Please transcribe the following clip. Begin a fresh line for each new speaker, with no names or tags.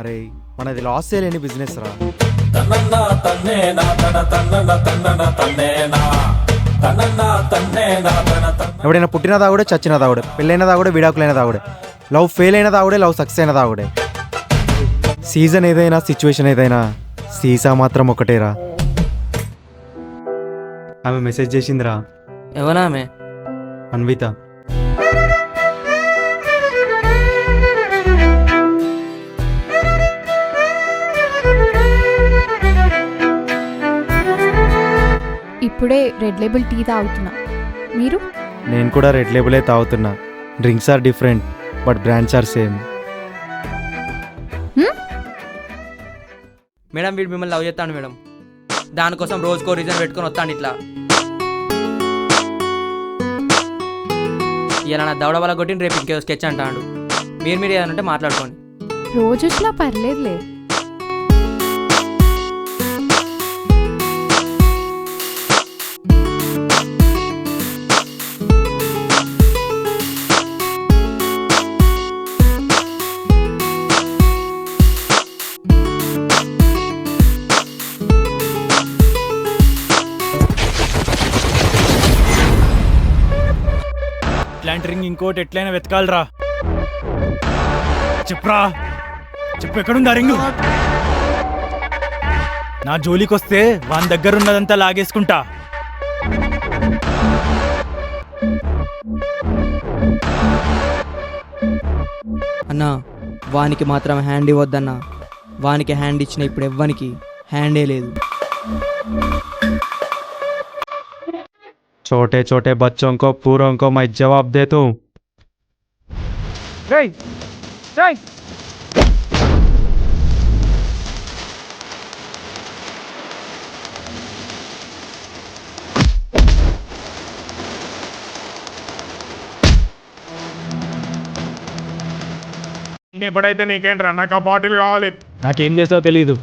అరే మనది లాస్ చేయలేని బిజినెస్ రా. ఎవడైనా పుట్టిన తాగుడే, చచ్చిన తాగుడే, పెళ్ళైన తాగుడే, విడాకులైన తాగుడే, లవ్ ఫెయిల్ అయిన తాగుడే, లవ్ సక్సెస్ అయిన తాగుడే. సీజన్ ఏదైనా, సిచ్యువేషన్ ఏదైనా, సీసా మాత్రం ఒకటేరా. ఆమె మెసేజ్ చేసిందిరా.
ఎవరామె?
అన్విత.
ఇప్పుడే రెడ్ లేబుల్ టీ తాగుతున్నా. మీరు?
నేను కూడా రెడ్ లేబులే తాగుతున్నా. Drinks are different but brands are same.
Madam వీడు మిమ్మల్ని లవ్ చేస్తాను మేడం. దానికోసం రోజుకో రీజన్ పెట్టుకొని వస్తాను ఇట్లా. ఇలా నా దవడ వల్ల కొట్టిన రేపు ఇంకేదో స్కెచ్ అంటాడు. మీరు ఏదనంటే మాట్లాడుకోండి.
రోజు వచ్చినా పర్లేదులే.
ఇట్లాంటి రింగ్ ఇంకోటి ఎట్లయినా వెతకాలరా. చెప్పురా, చెప్పు ఎక్కడుందా రింగు? నా జోలికొస్తే వాని దగ్గర ఉన్నదంతా లాగేసుకుంటా.
అన్నా వానికి మాత్రం హ్యాండ్ ఇవ్వద్దన్నా. వానికి హ్యాండ్ ఇచ్చిన ఇప్పుడు ఎవ్వనికి హ్యాండే లేదు.
छोटे छोटे बच्चों को पूरों को मैं जवाब दे दूं.
ఎప్పుడైతే నీకేంట్రా నాకు ఆ బాటిల్ కావాలి.
నాకేం చేస్తావో తెలీదు.